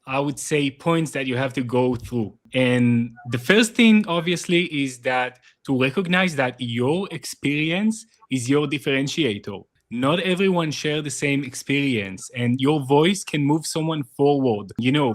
I would say, points that you have to go through. And the first thing, obviously, is that to recognize that your experience is your differentiator. Not everyone share the same experience, and your voice can move someone forward,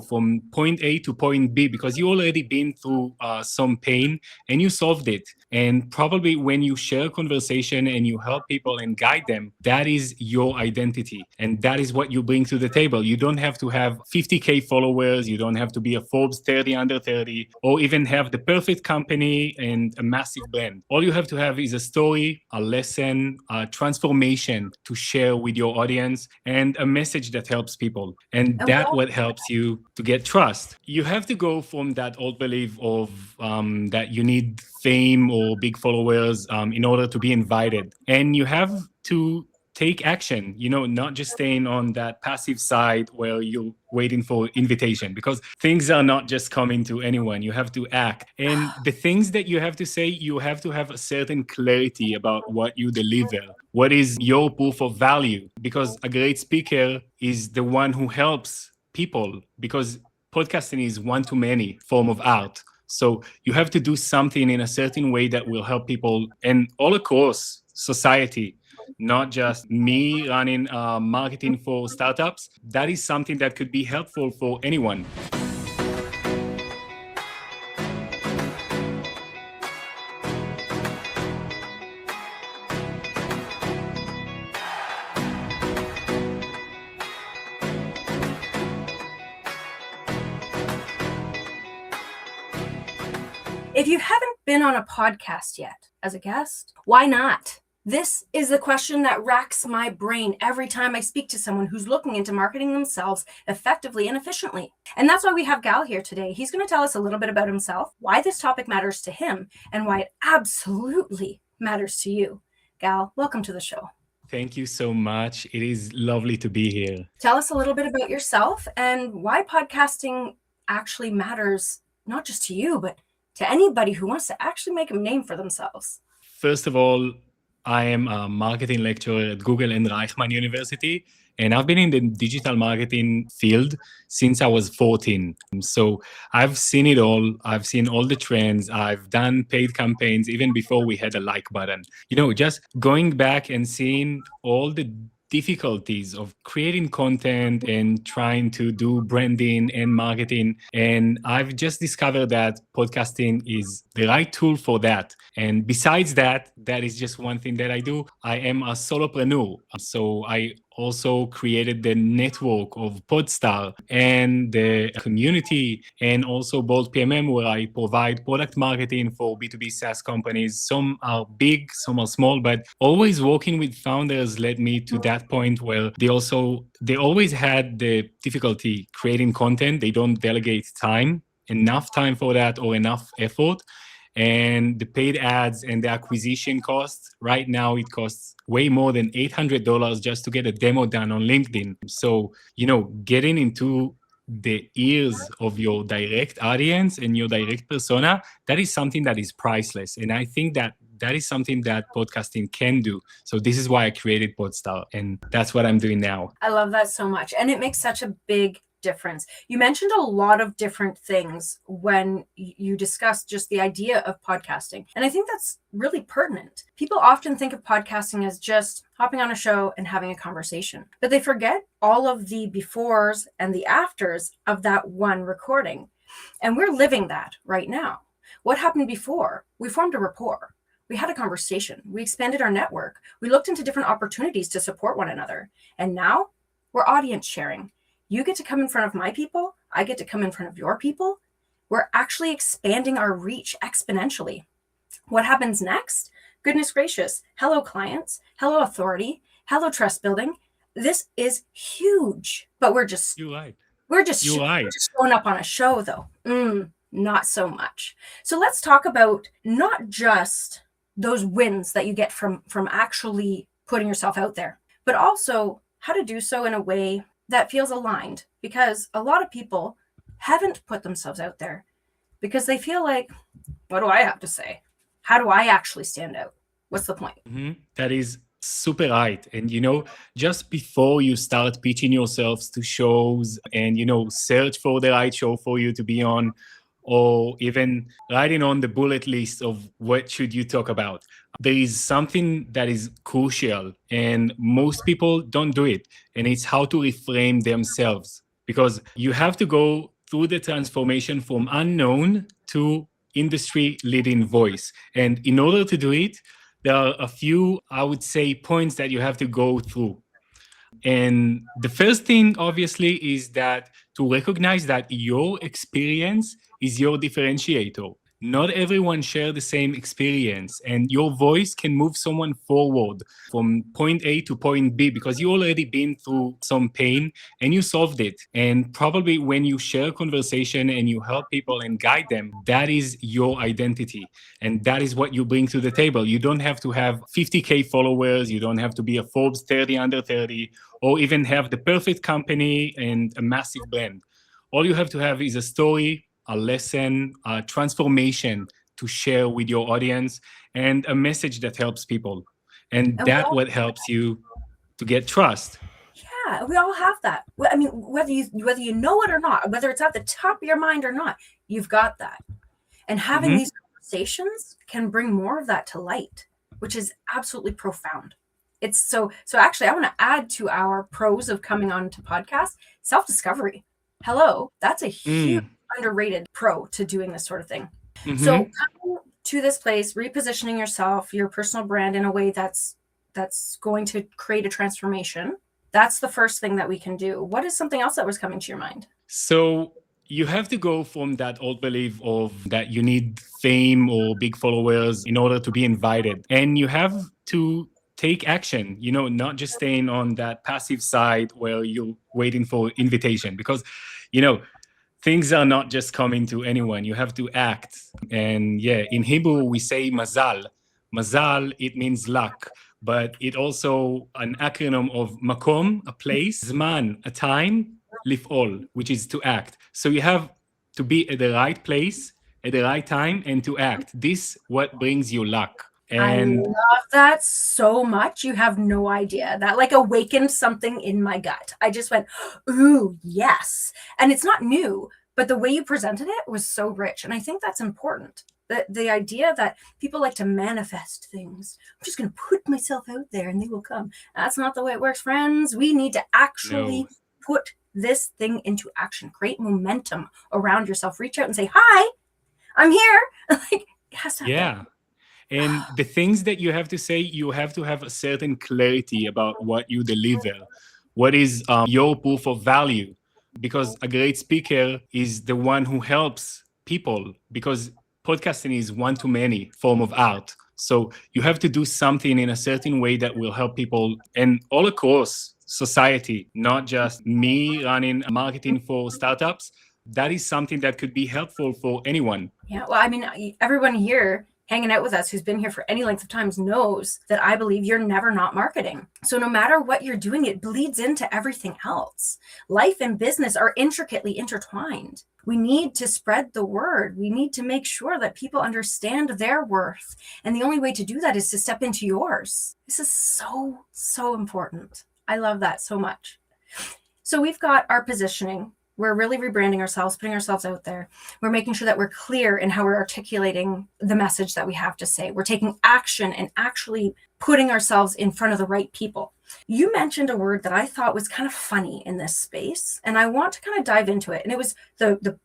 from point A to point B, because you already been through some pain and you solved it. And probably when you share conversation and you help people and guide them, that is your identity. And that is what you bring to the table. You don't have to have 50K followers. You don't have to be a Forbes 30 under 30, or even have the perfect company and a massive brand. All you have to have is a story, a lesson, a transformation to share with your audience, and a message that helps people. And that what helps you to get trust. You have to go from that old belief of that you need fame or big followers in order to be invited. And you have to take action, not just staying on that passive side where you're waiting for invitation, because things are not just coming to anyone. You have to act. And the things that you have to say, you have to have a certain clarity about what you deliver. What is your proof of value? Because a great speaker is the one who helps people, because podcasting is one-to-many form of art. So you have to do something in a certain way that will help people, and all across society, not just me running marketing for startups. That is something that could be helpful for anyone. If you haven't been on a podcast yet as a guest, why not? This is the question that racks my brain every time I speak to someone who's looking into marketing themselves effectively and efficiently. And that's why we have Gal here today. He's going to tell us a little bit about himself, why this topic matters to him, and why it absolutely matters to you. Gal, welcome to the show. Thank you so much. It is lovely to be here. Tell us a little bit about yourself and why podcasting actually matters, not just to you, but to anybody who wants to actually make a name for themselves. First of all, I am a marketing lecturer at Google and Reichman University, and I've been in the digital marketing field since I was 14. So I've seen it all. I've seen all the trends. I've done paid campaigns even before we had a like button. Just going back and seeing all the difficulties of creating content and trying to do branding and marketing. And I've just discovered that podcasting is the right tool for that. And besides that, that is just one thing that I do. I am a solopreneur. So I also created the network of Podstar and the community, and also Bold PMM, where I provide product marketing for B2B SaaS companies. Some are big, some are small, but always working with founders led me to that point where they always had the difficulty creating content. They don't delegate enough time for that, or enough effort. And the paid ads and the acquisition costs, right now it costs way more than $800 just to get a demo done on LinkedIn. So, getting into the ears of your direct audience and your direct persona, that is something that is priceless. And I think that is something that podcasting can do. So this is why I created Podstar, and that's what I'm doing now. I love that so much. And it makes such a big difference. You mentioned a lot of different things when you discussed just the idea of podcasting. And I think that's really pertinent. People often think of podcasting as just hopping on a show and having a conversation, but they forget all of the befores and the afters of that one recording. And we're living that right now. What happened before? We formed a rapport. We had a conversation. We expanded our network. We looked into different opportunities to support one another. And now we're audience sharing. You get to come in front of my people. I get to come in front of your people. We're actually expanding our reach exponentially. What happens next? Goodness gracious. Hello, clients. Hello, authority. Hello, trust building. This is huge. But we're just showing up on a show, though. Not so much. So let's talk about not just those wins that you get from actually putting yourself out there, but also how to do so in a way that feels aligned, because a lot of people haven't put themselves out there because they feel like, what do I have to say? How do I actually stand out? What's the point? That is super right. And, just before you start pitching yourselves to shows and, search for the right show for you to be on, or even writing on the bullet list of what should you talk about, there is something that is crucial and most people don't do it. And it's how to reframe themselves, because you have to go through the transformation from unknown to industry leading voice. And in order to do it, there are a few, I would say, points that you have to go through. And the first thing, obviously, is that to recognize that your experience is your differentiator. Not everyone shares the same experience, and your voice can move someone forward from point A to point B because you already been through some pain and you solved it. And probably when you share conversation and you help people and guide them, that is your identity. And that is what you bring to the table. You don't have to have 50K followers. You don't have to be a Forbes 30 under 30, or even have the perfect company and a massive brand. All you have to have is a story, a lesson, a transformation to share with your audience, and a message that helps people. And And we that all, what helps you to get trust. yeah, we all have that. I mean, whether you know it or not, whether it's at the top of your mind or not, you've got that. And having Mhm. these conversations can bring more of that to light, which is absolutely profound. It's so actually I want to add to our pros of coming on to podcasts, self-discovery. Hello, that's a huge Mm. underrated pro to doing this sort of thing. So Mhm. coming to this place, repositioning yourself, your personal brand in a way that's going to create a transformation. That's the first thing that we can do. What is something else that was coming to your mind? So you have to go from that old belief of that you need fame or big followers in order to be invited. And you have to take action, not just staying on that passive side where you're waiting for invitation, because, you know, things are not just coming to anyone. You have to act. And yeah, in Hebrew, we say mazal. Mazal, it means luck, but it also an acronym of makom, a place, zman, a time, lif'ol, which is to act. So you have to be at the right place at the right time and to act. This what brings you luck. I And love that so much. You have no idea. That like awakened something in my gut. I just went, ooh, yes. And it's not new, but the way you presented it was so rich. And I think that's important. The idea that people like to manifest things. I'm just going to put myself out there and they will come. That's not the way it works, friends. We need to actually no, put this thing into action, create momentum around yourself, reach out and say, hi, I'm here. Like, it has to happen. yeah. And the things that you have to say, you have to have a certain clarity about what you deliver. What is your proof of value? Because a great speaker is the one who helps people, because podcasting is one to many form of art. So you have to do something in a certain way that will help people and all across society, not just me running marketing for startups. That is something that could be helpful for anyone. Yeah, well, I mean, everyone here hanging out with us who's been here for any length of time knows that I believe you're never not marketing. So no matter what you're doing, it bleeds into everything else. Life and business are intricately intertwined. We need to spread the word. We need to make sure that people understand their worth. And the only way to do that is to step into yours. This is so, so important. I love that so much. So we've got our positioning. We're really rebranding ourselves, putting ourselves out there. We're making sure that we're clear in how we're articulating the message that we have to say. We're taking action and actually putting ourselves in front of the right people. You mentioned a word that I thought was kind of funny in this space, and I want to kind of dive into it. And it was the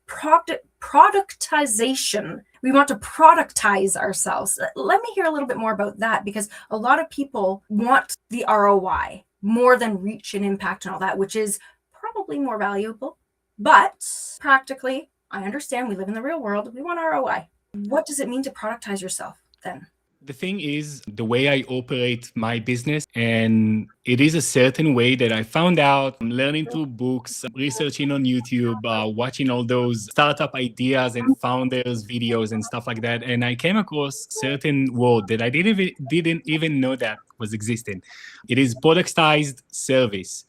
productization. We want to productize ourselves. Let me hear a little bit more about that, because a lot of people want the ROI more than reach and impact and all that, which is probably more valuable. But practically, I understand we live in the real world. We want ROI. What does it mean to productize yourself then? The thing is, the way I operate my business, and it is a certain way that I found out learning through books, researching on YouTube, watching all those startup ideas and founders videos and stuff like that. And I came across certain word that I didn't even know that was existing. It is productized service.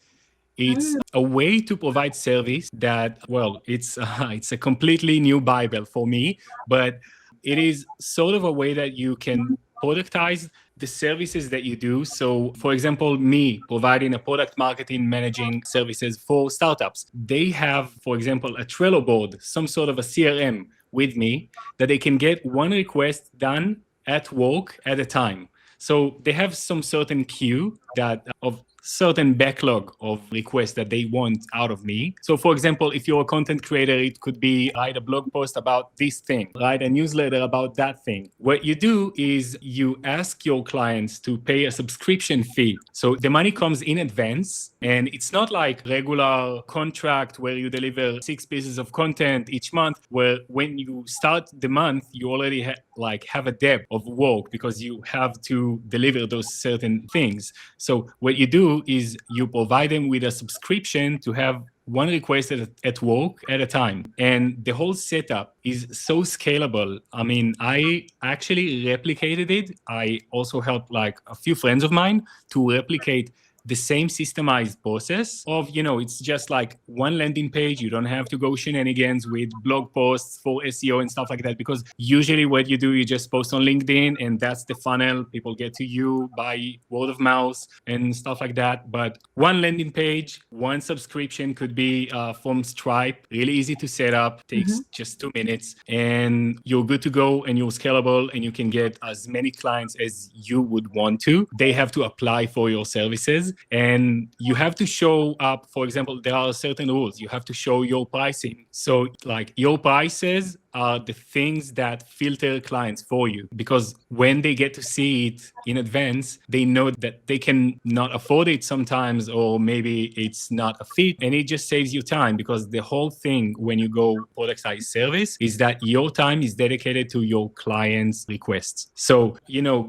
It's Mm, a way to provide service that, well, it's a completely new Bible for me, but it is sort of a way that you can productize the services that you do. So, for example, me providing a product marketing managing services for startups, they have, for example, a Trello board, some sort of a CRM with me that they can get one request done at work at a time. So they have some certain queue that of certain backlog of requests that they want out of me. So for example, if you're a content creator, it could be write a blog post about this thing, write a newsletter about that thing. What you do is you ask your clients to pay a subscription fee. So the money comes in advance, and it's not like regular contract where you deliver 6 pieces of content each month, where when you start the month, you already have a debt of work because you have to deliver those certain things. So what you do is you provide them with a subscription to have one request at work at a time. And the whole setup is so scalable. I mean, I actually replicated it. I also helped like a few friends of mine to replicate the same systemized process of, it's just like one landing page. You don't have to go shenanigans with blog posts for SEO and stuff like that, because usually what you do, you just post on LinkedIn and that's the funnel. People get to you by word of mouth and stuff like that. But one landing page, one subscription could be from Stripe, really easy to set up, takes just 2 minutes, and you're good to go and you're scalable and you can get as many clients as you would want to. They have to apply for your services. And you have to show up. For example, there are certain rules. You have to show your pricing. So like your prices are the things that filter clients for you, because when they get to see it in advance, they know that they can not afford it sometimes, or maybe it's not a fit, and it just saves you time, because the whole thing when you go productized service is that your time is dedicated to your clients' requests. So,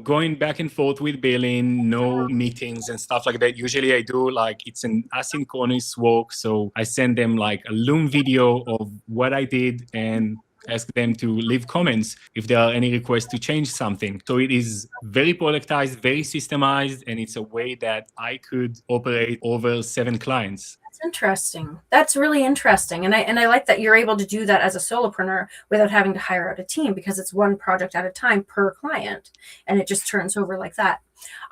going back and forth with billing, no meetings and stuff like that. Usually I do like it's an asynchronous work. So I send them like a Loom video of what I did and ask them to leave comments if there are any requests to change something. So it is very productized, very systemized, and it's a way that I could operate over 7 clients. That's interesting. That's really interesting. And I like that you're able to do that as a solopreneur without having to hire out a team, because it's one project at a time per client and it just turns over like that.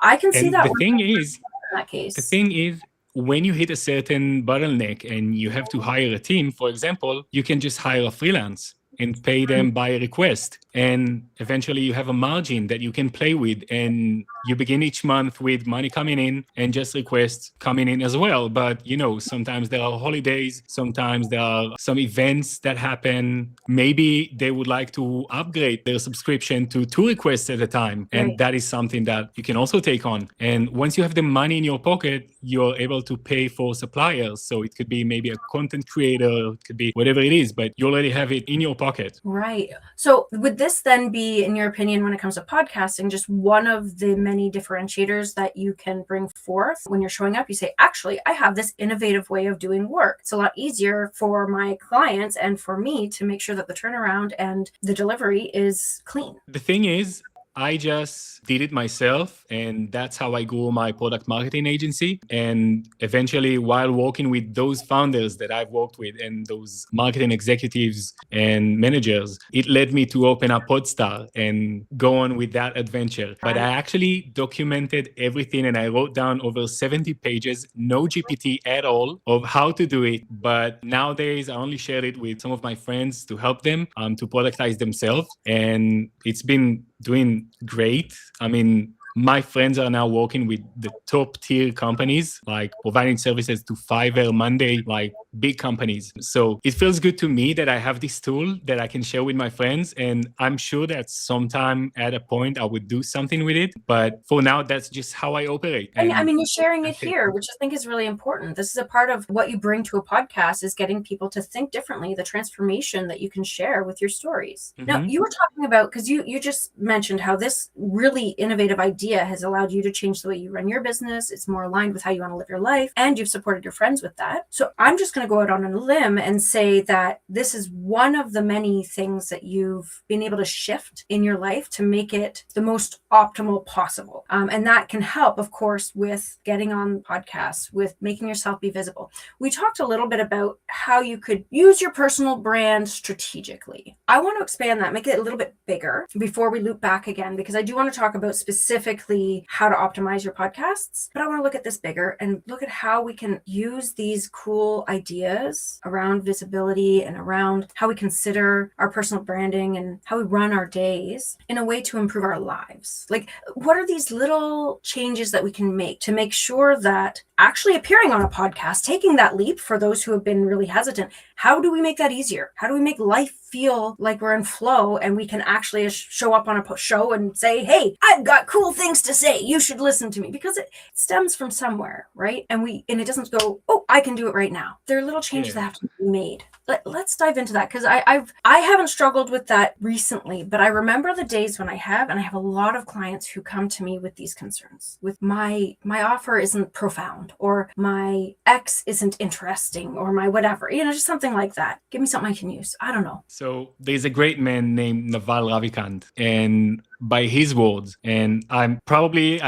I can see And that the thing is, in that case. The thing is, when you hit a certain bottleneck and you have to hire a team, for example, you can just hire a freelance and pay them by request. And eventually you have a margin that you can play with, and you begin each month with money coming in and just requests coming in as well. But sometimes there are holidays, sometimes there are some events that happen. Maybe they would like to upgrade their subscription to 2 requests at a time. And Right. that is something that you can also take on. And once you have the money in your pocket, you're able to pay for suppliers. So it could be maybe a content creator, it could be whatever it is, but you already have it in your pocket. Right. So would this then be, in your opinion, when it comes to podcasting, just one of the many differentiators that you can bring forth when you're showing up? You say, actually, I have this innovative way of doing work. It's a lot easier for my clients and for me to make sure that the turnaround and the delivery is clean. The thing is, I just did it myself, and that's how I grew my product marketing agency. And eventually, while working with those founders that I've worked with and those marketing executives and managers, it led me to open up Podstar and go on with that adventure. But I actually documented everything, and I wrote down over 70 pages, no GPT at all, of how to do it. But nowadays, I only share it with some of my friends to help them to productize themselves. And it's been doing great. I mean, my friends are now working with the top tier companies, like providing services to Fiverr, Monday, like big companies. So it feels good to me that I have this tool that I can share with my friends. And I'm sure that sometime at a point I would do something with it. But for now, that's just how I operate. And I mean, you're sharing it that's it. here, which I think is really important. This is a part of what you bring to a podcast, is getting people to think differently, the transformation that you can share with your stories. Now, you were talking about, because you just mentioned how this really innovative idea has allowed you to change the way you run your business. It's more aligned with how you want to live your life, and you've supported your friends with that. So I'm just going to go out on a limb and say that this is one of the many things that you've been able to shift in your life to make it the most optimal possible. And that can help, of course, with getting on podcasts, with making yourself be visible. We talked a little bit about how you could use your personal brand strategically. I want to expand that, make it a little bit bigger before we loop back again, because I do want to talk about specific specifically how to optimize your podcasts, but I want to look at this bigger and look at how we can use these cool ideas around visibility and around how we consider our personal branding and how we run our days in a way to improve our lives. Like, what are these little changes that we can make to make sure that actually appearing on a podcast, taking that leap for those who have been really hesitant, how do we make that easier? How do we make life feel like we're in flow and we can actually show up on a show and say, hey, I've got cool things to say, you should listen to me, because it stems from somewhere, right? And it doesn't go, oh, I can do it right now. There are little changes that have to be made. Let's dive into that, because I haven't struggled with that recently, but I remember the days when I have, and I have a lot of clients who come to me with these concerns, with my offer isn't profound, or my X isn't interesting, or my whatever, just something like that. Give me something I can use. I don't know. So there's a great man named Naval Ravikant, and by his words, and I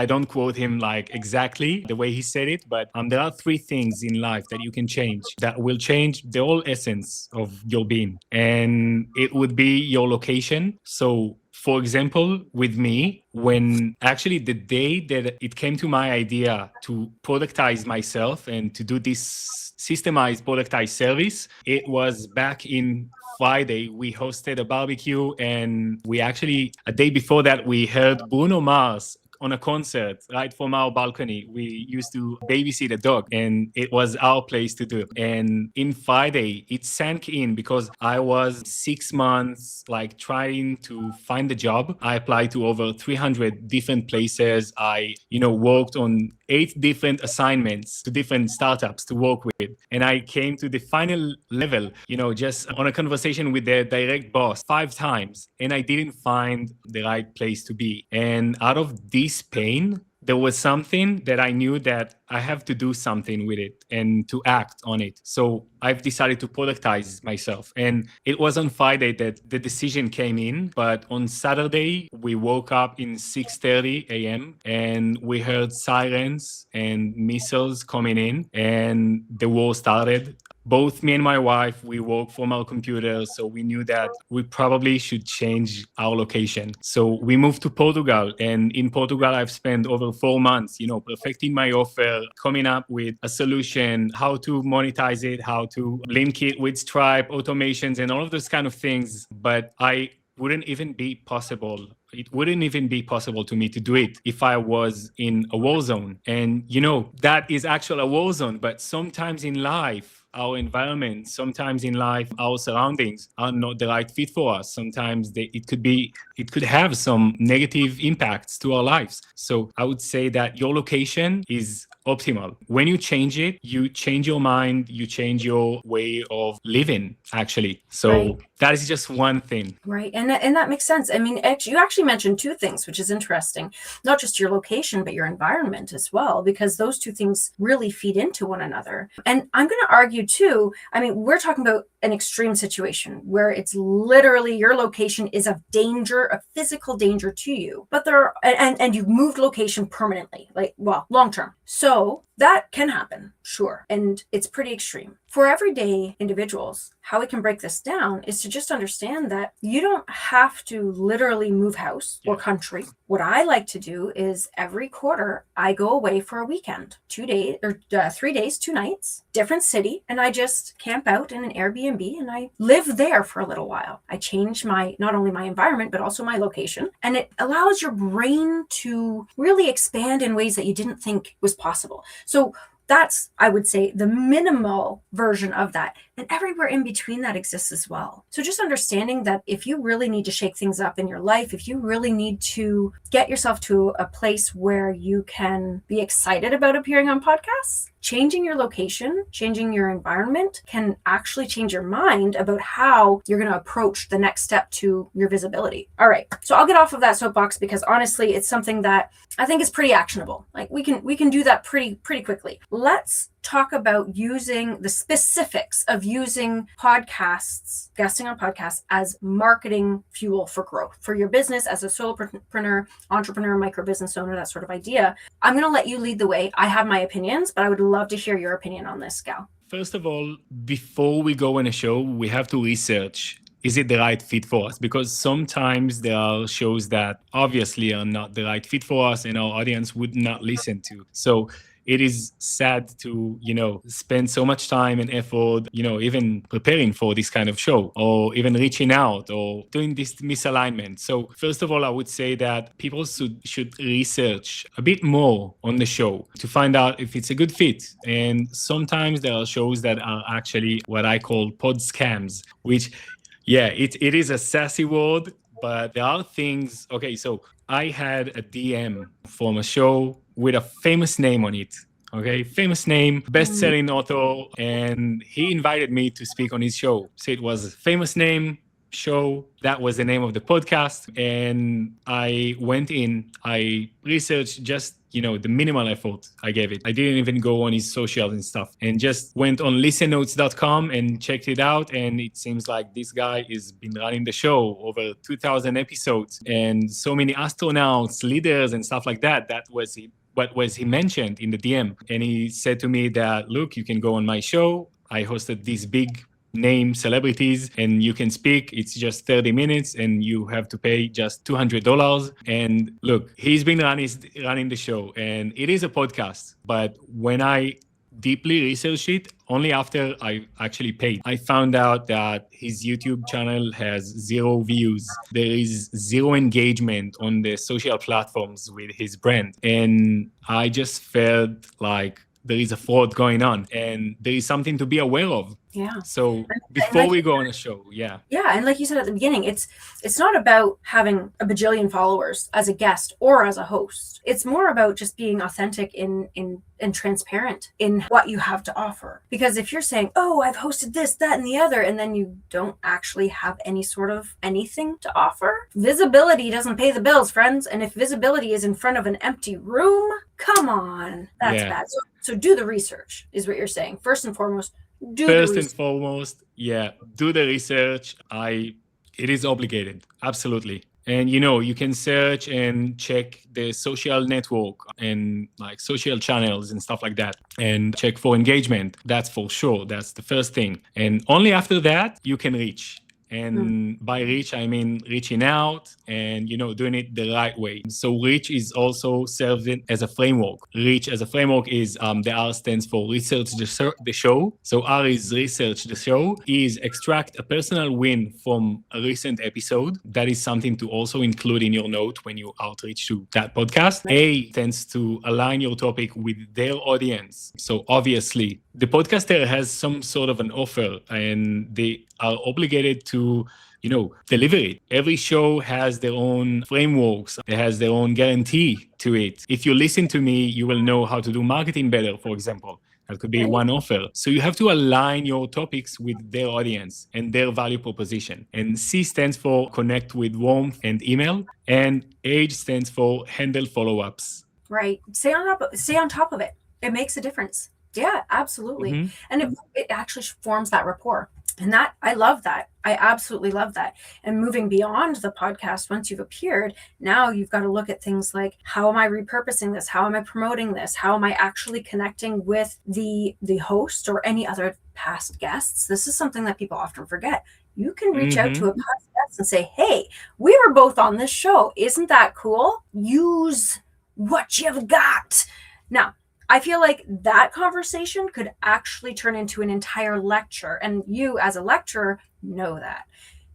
don't quote him like exactly the way he said it, but there are 3 things in life that you can change that will change the whole essence of your being, and it would be your location. So for example, with me, when actually the day that it came to my idea to productize myself and to do this systemized productized service, it was back in Friday. We hosted a barbecue, and we actually, a day before that, we heard Bruno Mars on a concert right from our balcony. We used to babysit a dog, and it was our place to do. And in Friday, it sank in because I was 6 months like trying to find a job. I applied to over 300 different places. I, worked on 8 different assignments to different startups to work with. And I came to the final level, just on a conversation with the direct boss 5 times, and I didn't find the right place to be. And out of this pain, there was something that I knew that I have to do something with it and to act on it. So I've decided to productize myself. And it was on Friday that the decision came in. But on Saturday, we woke up in 6:30 a.m. and we heard sirens and missiles coming in, and the war started. Both me and my wife, we work from our computers, so we knew that we probably should change our location. So we moved to Portugal, and in Portugal, I've spent over 4 months, perfecting my offer, coming up with a solution, how to monetize it, how to link it with Stripe, automations, and all of those kind of things. But it wouldn't even be possible to me to do it if I was in a war zone. And, that is actually a war zone. But sometimes in life, our environment, sometimes in life, our surroundings are not the right fit for us. Sometimes it could have some negative impacts to our lives. So I would say that your location is optimal. When you change it, you change your mind, you change your way of living, actually. So right. That is just one thing. Right. And that makes sense. I mean, you actually mentioned 2 things, which is interesting. Not just your location, but your environment as well, because those 2 things really feed into one another. And I'm going to argue too, I mean, we're talking about an extreme situation where it's literally your location is of danger, a physical danger to you, but and you've moved location permanently, long term. So that can happen, sure. And it's pretty extreme. For everyday individuals, how we can break this down is to just understand that you don't have to literally move house or country. What I like to do is every quarter, I go away for a weekend, 2 days or 3 days, 2 nights, different city. And I just camp out in an Airbnb and I live there for a little while. I change not only my environment, but also my location. And it allows your brain to really expand in ways that you didn't think was possible. So that's, I would say, the minimal version of that. And everywhere in between that exists as well. So just understanding that if you really need to shake things up in your life, if you really need to get yourself to a place where you can be excited about appearing on podcasts, changing your location, changing your environment can actually change your mind about how you're going to approach the next step to your visibility. All right. So I'll get off of that soapbox because honestly, it's something that I think is pretty actionable. Like we can do that pretty quickly. Let's talk about using the specifics of using podcasts, guesting on podcasts as marketing fuel for growth for your business as a solopreneur, entrepreneur, micro business owner, that sort of idea. I'm going to let you lead the way. I have my opinions, but I would love to hear your opinion on this, Gal. First of all, before we go on a show, we have to research is it the right fit for us? Because sometimes there are shows that obviously are not the right fit for us and our audience would not listen to. So it is sad to, spend so much time and effort, even preparing for this kind of show or even reaching out or doing this misalignment. So first of all, I would say that people should research a bit more on the show to find out if it's a good fit. And sometimes there are shows that are actually what I call pod scams, which, yeah, it is a sassy word, but there are things. Okay, so I had a DM from a show with a famous name on it. Okay, famous name, best-selling author, and he invited me to speak on his show. So it was a famous name show. That was the name of the podcast, and I went in. I researched just the minimal effort I gave it. I didn't even go on his socials and stuff, and just went on listennotes.com and checked it out. And it seems like this guy has been running the show over 2,000 episodes and so many astronauts, leaders, and stuff like that. That was it. What was he mentioned in the DM. And he said to me that, look, you can go on my show. I hosted these big name celebrities and you can speak. It's just 30 minutes and you have to pay just $200. And look, he's been running the show and it is a podcast. But when I deeply researched it, only after I actually paid, I found out that his YouTube channel has 0 views. There is 0 engagement on the social platforms with his brand. And I just felt like there is a fraud going on and there is something to be aware of. Yeah. So before we go on a show, Yeah, and like you said at the beginning, it's not about having a bajillion followers as a guest or as a host. It's more about just being authentic and transparent in what you have to offer. Because if you're saying, "Oh, I've hosted this, that, and the other," and then you don't actually have any sort of anything to offer, visibility doesn't pay the bills, friends. And if visibility is in front of an empty room, come on, that's bad. So do the research, is what you're saying. First and foremost. First and foremost, do the research. It is obligated, absolutely. And you can search and check the social network and like social channels and stuff like that and check for engagement. That's for sure. That's the first thing. And only after that, you can reach. And by reach, I mean reaching out and, doing it the right way. So reach is also served as a framework. Reach as a framework is the R stands for research the show. So R is research the show. E is extract a personal win from a recent episode. That is something to also include in your note when you outreach to that podcast. A tends to align your topic with their audience. So obviously, the podcaster has some sort of an offer and they are obligated to deliver it. Every show has their own frameworks. It has their own guarantee to it. If you listen to me, you will know how to do marketing better, for example. That could be one offer. So you have to align your topics with their audience and their value proposition. And C stands for connect with warmth and email. And H stands for handle follow-ups. Right. Stay on top of it. It makes a difference. Yeah, absolutely. Mm-hmm. And it actually forms that rapport. And that, I love that. I absolutely love that. And moving beyond the podcast, once you've appeared, now you've got to look at things like, how am I repurposing this? How am I promoting this? How am I actually connecting with the host or any other past guests? This is something that people often forget. You can reach out to a past guest and say, hey, we were both on this show. Isn't that cool? Use what you've got. Now, I feel like that conversation could actually turn into an entire lecture, and you as a lecturer know that.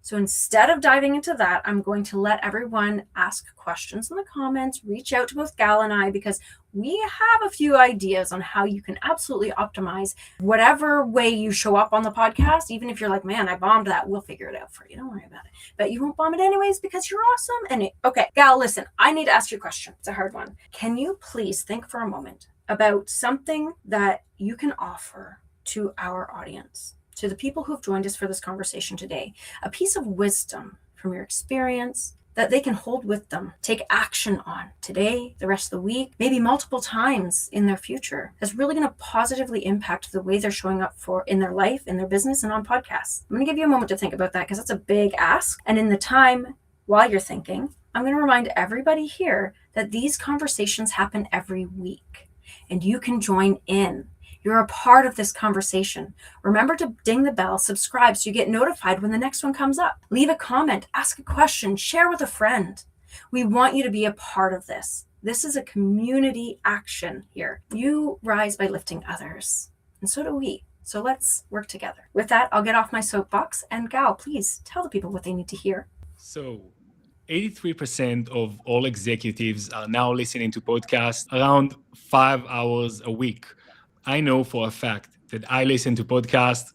So instead of diving into that, I'm going to let everyone ask questions in the comments, reach out to both Gal and I, because we have a few ideas on how you can absolutely optimize whatever way you show up on the podcast. Even if you're like, man, I bombed that, we'll figure it out for you. Don't worry about it. But you won't bomb it anyways because you're awesome. Okay, Gal, listen, I need to ask you a question. It's a hard one. Can you please think for a moment about something that you can offer to our audience, to the people who've joined us for this conversation today, a piece of wisdom from your experience that they can hold with them, take action on today, the rest of the week, maybe multiple times in their future, that's really going to positively impact the way they're showing up in their life, in their business, and on podcasts. I'm going to give you a moment to think about that because that's a big ask. And in the time while you're thinking, I'm going to remind everybody here that these conversations happen every week. And you can join in. You're a part of this conversation. Remember to ding the bell, subscribe so you get notified when the next one comes up. Leave a comment, ask a question, share with a friend. We want you to be a part of this. This is a community action here. You rise by lifting others, and so do we. So let's work together. With that, I'll get off my soapbox, and Gal, please tell the people what they need to hear. So 83% of all executives are now listening to podcasts around 5 hours a week. I know for a fact that I listen to podcasts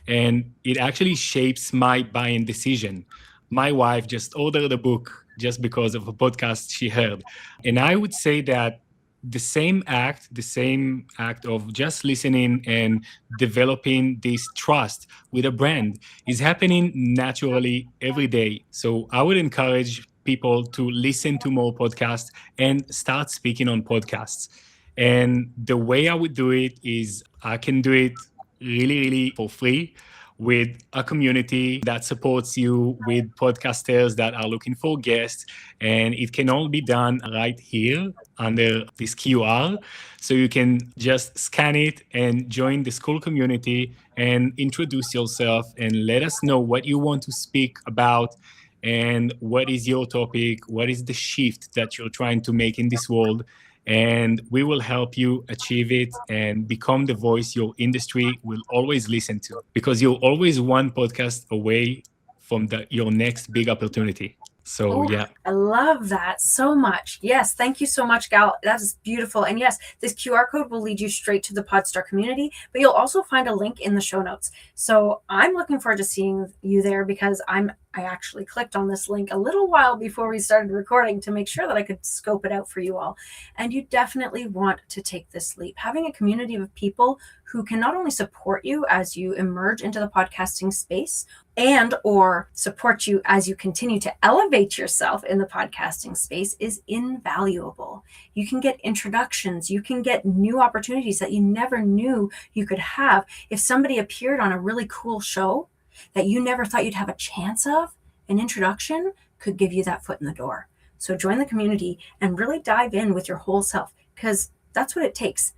and it actually shapes my buying decision. My wife just ordered a book just because of a podcast she heard. And I would say that the same act of just listening and developing this trust with a brand is happening naturally every day. So I would encourage people to listen to more podcasts and start speaking on podcasts. And the way I would do it is I can do it really for free with a community that supports you, with podcasters that are looking for guests. And it can all be done right here under this QR. So you can just scan it and join the school community and introduce yourself and let us know what you want to speak about and what is your topic, what is the shift that you're trying to make in this world. And we will help you achieve it and become the voice your industry will always listen to, because you're always one podcast away from your next big opportunity. So, yeah. I love that so much. Yes, thank you so much, Gal. That is beautiful. And yes, this QR code will lead you straight to the Podstar community, but you'll also find a link in the show notes. So I'm looking forward to seeing you there, because I actually clicked on this link a little while before we started recording to make sure that I could scope it out for you all. And you definitely want to take this leap. Having a community of people who can not only support you as you emerge into the podcasting space and or support you as you continue to elevate yourself in the podcasting space is invaluable. You can get introductions. You can get new opportunities that you never knew you could have. If somebody appeared on a really cool show that you never thought you'd have a chance of, an introduction could give you that foot in the door. So join the community and really dive in with your whole self, because that's what it takes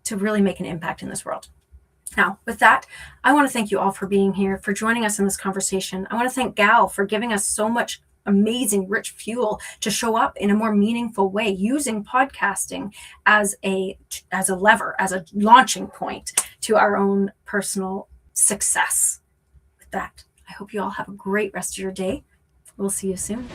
to really make an impact in this world. Now, with that, I want to thank you all for being here, for joining us in this conversation. I want to thank Gal for giving us so much amazing, rich fuel to show up in a more meaningful way, using podcasting as a lever, as a launching point to our own personal success. With that, I hope you all have a great rest of your day. We'll see you soon.